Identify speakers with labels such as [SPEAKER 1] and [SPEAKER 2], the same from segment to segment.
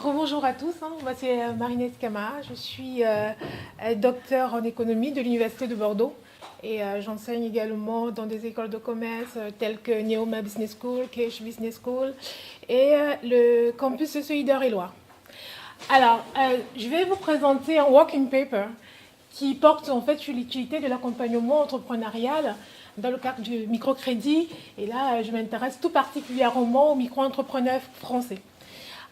[SPEAKER 1] Bonjour à tous, moi c'est Marinette Kama, je suis docteur en économie de l'Université de Bordeaux et j'enseigne également dans des écoles de commerce telles que Neoma Business School, Cache Business School et le campus de Soïder-et-Loire. Alors, je vais vous présenter un working paper qui porte en fait sur l'utilité de l'accompagnement entrepreneurial dans le cadre du microcrédit et là je m'intéresse tout particulièrement aux micro-entrepreneurs français.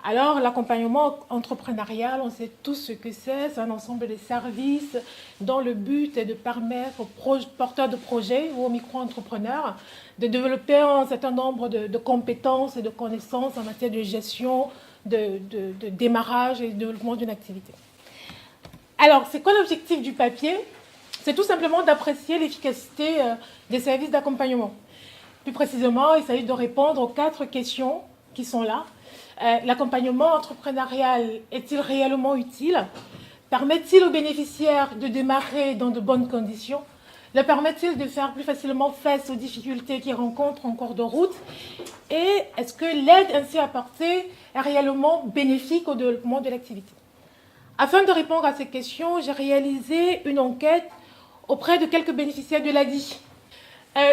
[SPEAKER 1] Alors, l'accompagnement entrepreneurial, on sait tous ce que c'est un ensemble de services dont le but est de permettre aux porteurs de projets ou aux micro-entrepreneurs de développer un certain nombre de compétences et de connaissances en matière de gestion, de démarrage et de développement d'une activité. Alors, c'est quoi l'objectif du papier? C'est tout simplement d'apprécier l'efficacité des services d'accompagnement. Plus précisément, il s'agit de répondre aux 4 questions qui sont là. L'accompagnement entrepreneurial est-il réellement utile? Permet-il aux bénéficiaires de démarrer dans de bonnes conditions? Le permet-il de faire plus facilement face aux difficultés qu'ils rencontrent en cours de route? Et est-ce que l'aide ainsi apportée est réellement bénéfique au développement de l'activité? Afin de répondre à ces questions, j'ai réalisé une enquête auprès de quelques bénéficiaires de l'ADI.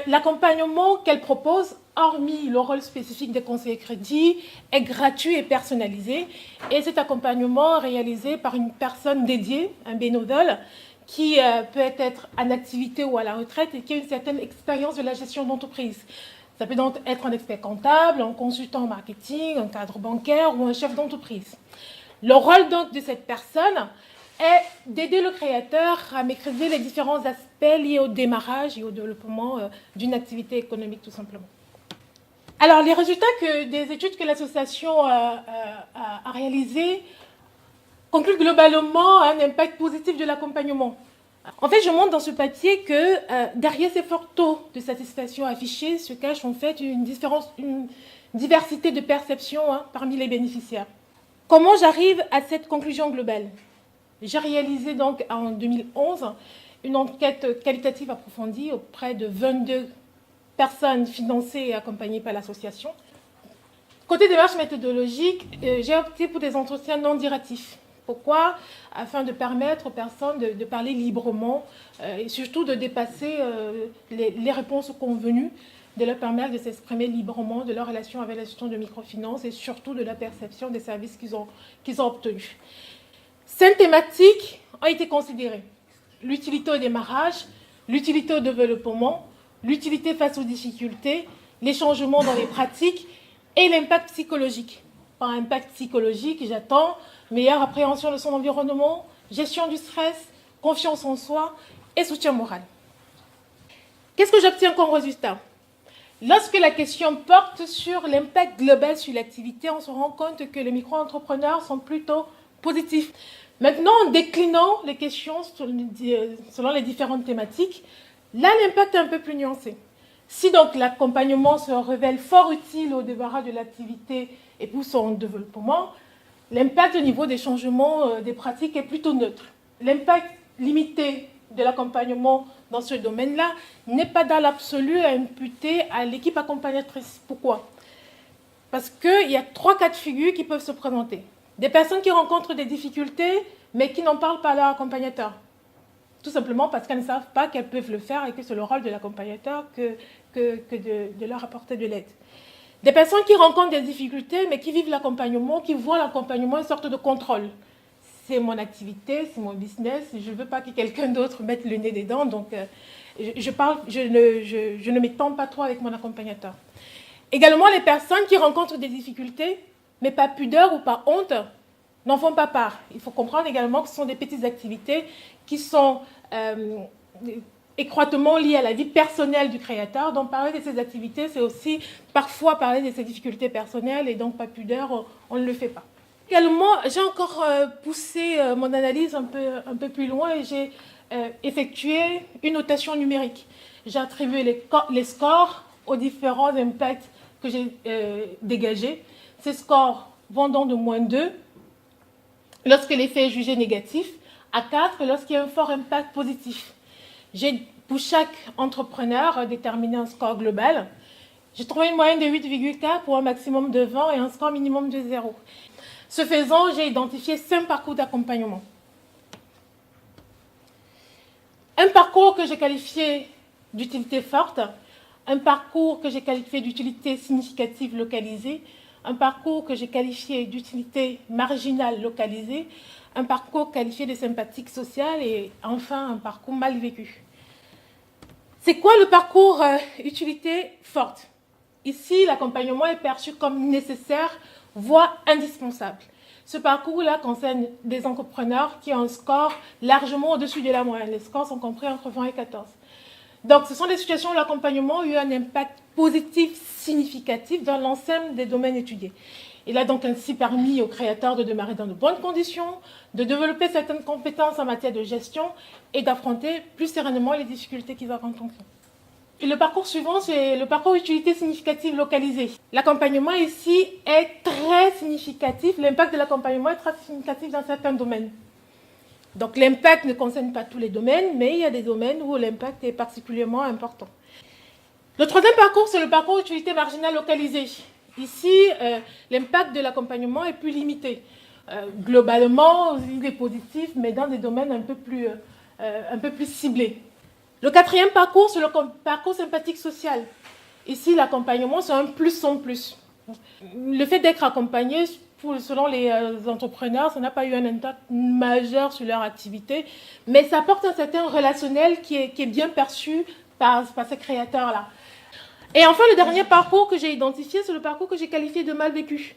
[SPEAKER 1] L'accompagnement qu'elle propose, hormis le rôle spécifique des conseillers crédit, est gratuit et personnalisé. Et cet accompagnement est réalisé par une personne dédiée, un bénévole, qui peut être en activité ou à la retraite et qui a une certaine expérience de la gestion d'entreprise. Ça peut donc être un expert comptable, un consultant en marketing, un cadre bancaire ou un chef d'entreprise. Le rôle donc de cette personne est d'aider le créateur à maîtriser les différents aspects liés au démarrage et au développement d'une activité économique tout simplement. Alors les résultats des études que l'association a réalisées concluent globalement un impact positif de l'accompagnement. En fait, je montre dans ce papier que derrière ces forts taux de satisfaction affichés se cache en fait une diversité de perceptions parmi les bénéficiaires. Comment j'arrive à cette conclusion globale? J'ai réalisé donc en 2011 une enquête qualitative approfondie auprès de 22 personnes financées et accompagnées par l'association. Côté démarche méthodologique, j'ai opté pour des entretiens non directifs. Pourquoi? Afin de permettre aux personnes de parler librement et surtout de dépasser les réponses convenues, de leur permettre de s'exprimer librement de leur relation avec la gestion de microfinance et surtout de la perception des services qu'ils ont obtenus. 5 thématiques ont été considérées. L'utilité au démarrage, l'utilité au développement, l'utilité face aux difficultés, les changements dans les pratiques et l'impact psychologique. Par impact psychologique, j'attends meilleure appréhension de son environnement, gestion du stress, confiance en soi et soutien moral. Qu'est-ce que j'obtiens comme résultat? Lorsque la question porte sur l'impact global sur l'activité, on se rend compte que les micro-entrepreneurs sont plutôt positifs. Maintenant, en déclinant les questions selon les différentes thématiques, là, l'impact est un peu plus nuancé. Si donc l'accompagnement se révèle fort utile au démarrage de l'activité et pour son développement, l'impact au niveau des changements des pratiques est plutôt neutre. L'impact limité de l'accompagnement dans ce domaine-là n'est pas dans l'absolu à imputer à l'équipe accompagnatrice. Pourquoi? Parce qu'il y a 3 cas de figure qui peuvent se présenter. Des personnes qui rencontrent des difficultés, mais qui n'en parlent pas à leur accompagnateur. Tout simplement parce qu'elles ne savent pas qu'elles peuvent le faire et que c'est le rôle de l'accompagnateur que de leur apporter de l'aide. Des personnes qui rencontrent des difficultés, mais qui vivent l'accompagnement, qui voient l'accompagnement une sorte de contrôle. C'est mon activité, c'est mon business, je ne veux pas que quelqu'un d'autre mette le nez dedans, donc je ne m'étends pas trop avec mon accompagnateur. Également, les personnes qui rencontrent des difficultés, mais pas pudeur ou par honte, n'en font pas part. Il faut comprendre également que ce sont des petites activités qui sont étroitement liées à la vie personnelle du créateur. Donc parler de ces activités, c'est aussi parfois parler de ses difficultés personnelles et donc pas pudeur, on ne le fait pas. Également, j'ai encore poussé mon analyse un peu plus loin et j'ai effectué une notation numérique. J'ai attribué les scores aux différents impacts que j'ai dégagés. Ces scores vont donc de -2 lorsque l'effet est jugé négatif, à 4 lorsqu'il y a un fort impact positif. J'ai pour chaque entrepreneur, déterminer un score global. J'ai trouvé une moyenne de 8,4 pour un maximum de 20 et un score minimum de 0. Ce faisant, j'ai identifié 5 parcours d'accompagnement. Un parcours que j'ai qualifié d'utilité forte, un parcours que j'ai qualifié d'utilité significative localisée, un parcours que j'ai qualifié d'utilité marginale localisée, un parcours qualifié de sympathique sociale et enfin un parcours mal vécu. C'est quoi le parcours utilité forte? Ici, l'accompagnement est perçu comme nécessaire, voire indispensable. Ce parcours-là concerne des entrepreneurs qui ont un score largement au-dessus de la moyenne. Les scores sont compris entre 20 et 14. Donc, ce sont des situations où l'accompagnement a eu un impact positif significatif dans l'ensemble des domaines étudiés. Il a donc ainsi permis aux créateurs de démarrer dans de bonnes conditions, de développer certaines compétences en matière de gestion et d'affronter plus sereinement les difficultés qu'ils vont rencontrer. Et le parcours suivant, c'est le parcours utilité significative localisée. L'accompagnement ici est très significatif. L'impact de l'accompagnement est très significatif dans certains domaines. Donc l'impact ne concerne pas tous les domaines, mais il y a des domaines où l'impact est particulièrement important. Le troisième parcours, c'est le parcours utilité marginale localisée. Ici, l'impact de l'accompagnement est plus limité. Globalement, il est positif, mais dans des domaines un peu plus ciblés. Le quatrième parcours, c'est le parcours sympathique social. Ici, l'accompagnement, c'est un plus en plus. Le fait d'être accompagné, selon les entrepreneurs, ça n'a pas eu un impact majeur sur leur activité, mais ça apporte un certain relationnel qui est bien perçu par ces créateurs-là. Et enfin, le dernier parcours que j'ai identifié, c'est le parcours que j'ai qualifié de mal vécu.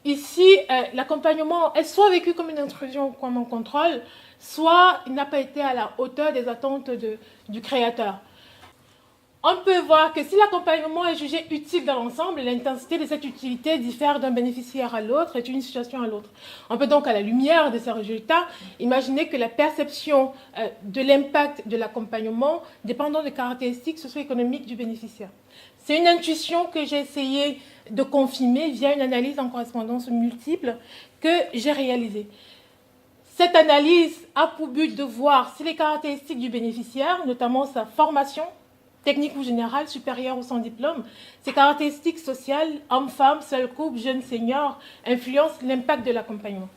[SPEAKER 1] Ici, l'accompagnement est soit vécu comme une intrusion ou comme un contrôle, soit il n'a pas été à la hauteur des attentes du créateur. On peut voir que si l'accompagnement est jugé utile dans l'ensemble, l'intensité de cette utilité diffère d'un bénéficiaire à l'autre et d'une situation à l'autre. On peut donc, à la lumière de ces résultats, imaginer que la perception de l'impact de l'accompagnement dépendant des caractéristiques socio-économiques du bénéficiaire. C'est une intuition que j'ai essayé de confirmer via une analyse en correspondance multiple que j'ai réalisée. Cette analyse a pour but de voir si les caractéristiques du bénéficiaire, notamment sa formation, technique ou générale, supérieure ou sans diplôme, ses caractéristiques sociales, hommes-femmes, seul couple, jeunes seniors, influencent l'impact de l'accompagnement.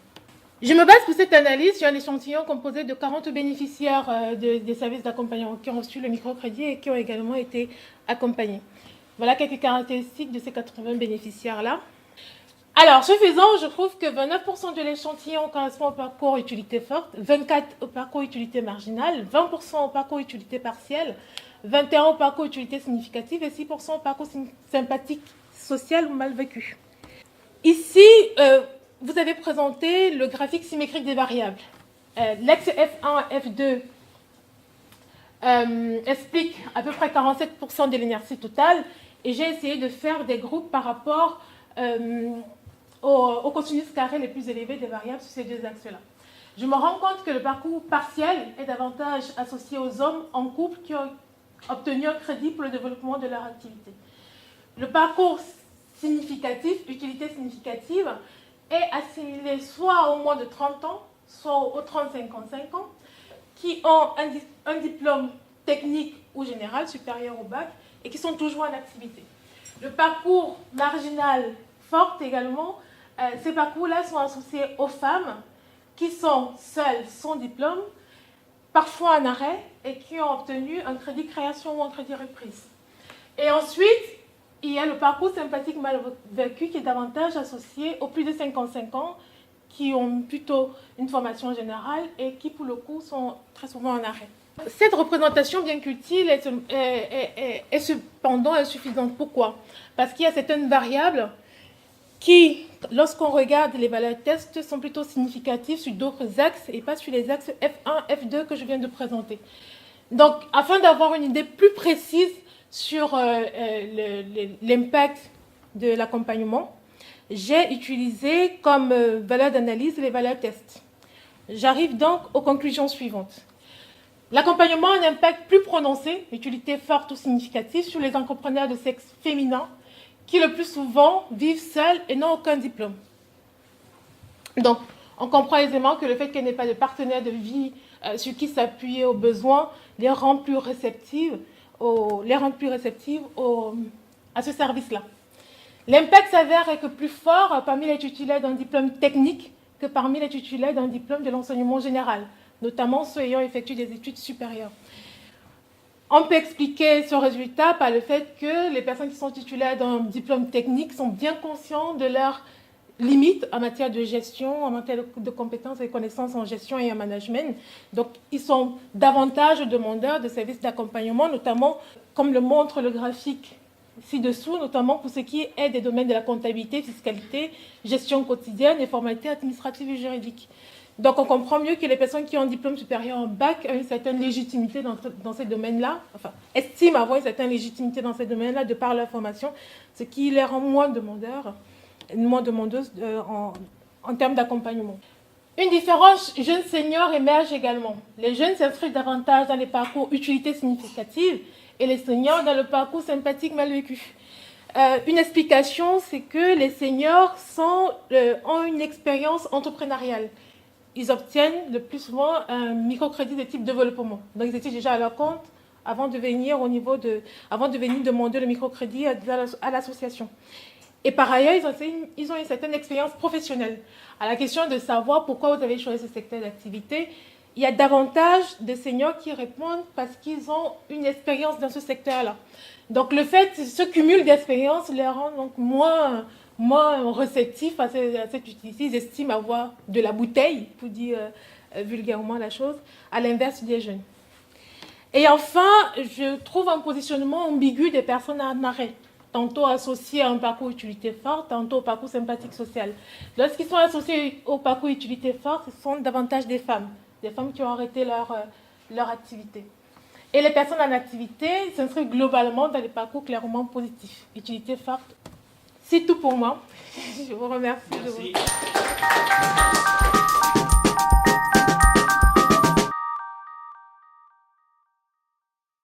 [SPEAKER 1] Je me base pour cette analyse sur un échantillon composé de 40 bénéficiaires des services d'accompagnement qui ont reçu le microcrédit et qui ont également été accompagnés. Voilà quelques caractéristiques de ces 80 bénéficiaires-là. Alors, ce faisant, je trouve que 29% de l'échantillon correspond au parcours utilité forte, 24% au parcours utilité marginale, 20% au parcours utilité partielle, 21% au parcours utilité significative et 6% au parcours sympathique, social ou mal vécu. Ici, vous avez présenté le graphique symétrique des variables. L'ex F1, F2 explique à peu près 47% de l'énergie totale et j'ai essayé de faire des groupes par rapport aux cosinus carrés les plus élevés des variables sur ces deux axes-là. Je me rends compte que le parcours partiel est davantage associé aux hommes en couple qui ont obtenu un crédit pour le développement de leur activité. Le parcours significatif, utilité significative, est assimilé soit aux moins de 30 ans, soit aux 30-55 ans, qui ont un diplôme technique ou général supérieur au bac et qui sont toujours en activité. Le parcours marginal fort également, ces parcours-là sont associés aux femmes qui sont seules, sans diplôme, parfois en arrêt, et qui ont obtenu un crédit création ou un crédit reprise. Et ensuite, il y a le parcours sympathique mal vécu qui est davantage associé aux plus de 55 ans, qui ont plutôt une formation générale et qui, pour le coup, sont très souvent en arrêt. Cette représentation, bien qu'utile, est cependant insuffisante. Pourquoi? Parce qu'il y a certaines variables qui, lorsqu'on regarde les valeurs test, sont plutôt significatives sur d'autres axes et pas sur les axes F1, F2 que je viens de présenter. Donc, afin d'avoir une idée plus précise sur l'impact de l'accompagnement, j'ai utilisé comme valeur d'analyse les valeurs test. J'arrive donc aux conclusions suivantes. L'accompagnement a un impact plus prononcé, utilité forte ou significative, sur les entrepreneurs de sexe féminin qui le plus souvent vivent seuls et n'ont aucun diplôme. Donc, On comprend aisément que le fait qu'elle n'ait pas de partenaire de vie sur qui s'appuyer aux besoins les rend plus réceptives, à ce service-là. L'impact s'avère être plus fort parmi les titulaires d'un diplôme technique que parmi les titulaires d'un diplôme de l'enseignement général, notamment ceux ayant effectué des études supérieures. On peut expliquer ce résultat par le fait que les personnes qui sont titulaires d'un diplôme technique sont bien conscients de leurs limites en matière de gestion, en matière de compétences et connaissances en gestion et en management. Donc, ils sont davantage demandeurs de services d'accompagnement, notamment, comme le montre le graphique ci-dessous, notamment pour ce qui est des domaines de la comptabilité, fiscalité, gestion quotidienne et formalités administratives et juridiques. Donc, on comprend mieux que les personnes qui ont un diplôme supérieur en bac ont une certaine légitimité dans ces domaines-là, enfin, estiment avoir une certaine légitimité dans ces domaines-là de par leur formation, ce qui les rend moins demandeuses en termes d'accompagnement. Une différence jeune senior émerge également. Les jeunes s'inscrivent davantage dans les parcours utilité significative et les seniors dans le parcours sympathique mal vécu. Une explication, c'est que les seniors ont une expérience entrepreneuriale. Ils obtiennent le plus souvent un microcrédit de type développement. Donc, ils étaient déjà à leur compte avant de venir demander le microcrédit à l'association. Et par ailleurs, ils ont une certaine expérience professionnelle. À la question de savoir pourquoi vous avez choisi ce secteur d'activité, il y a davantage de seniors qui répondent parce qu'ils ont une expérience dans ce secteur-là. Donc, ce cumul d'expérience les rend donc moins réceptifs à cette utilité. Ils estiment avoir de la bouteille, pour dire vulgairement la chose, à l'inverse des jeunes. Et enfin, je trouve un positionnement ambigu des personnes en arrêt, tantôt associés à un parcours utilité forte, tantôt au parcours sympathique social. Lorsqu'ils sont associés au parcours utilité forte, ce sont davantage des femmes qui ont arrêté leur activité. Et les personnes en activité s'inscrivent globalement dans des parcours clairement positifs, utilité forte. C'est tout pour moi. Je vous remercie.
[SPEAKER 2] Merci.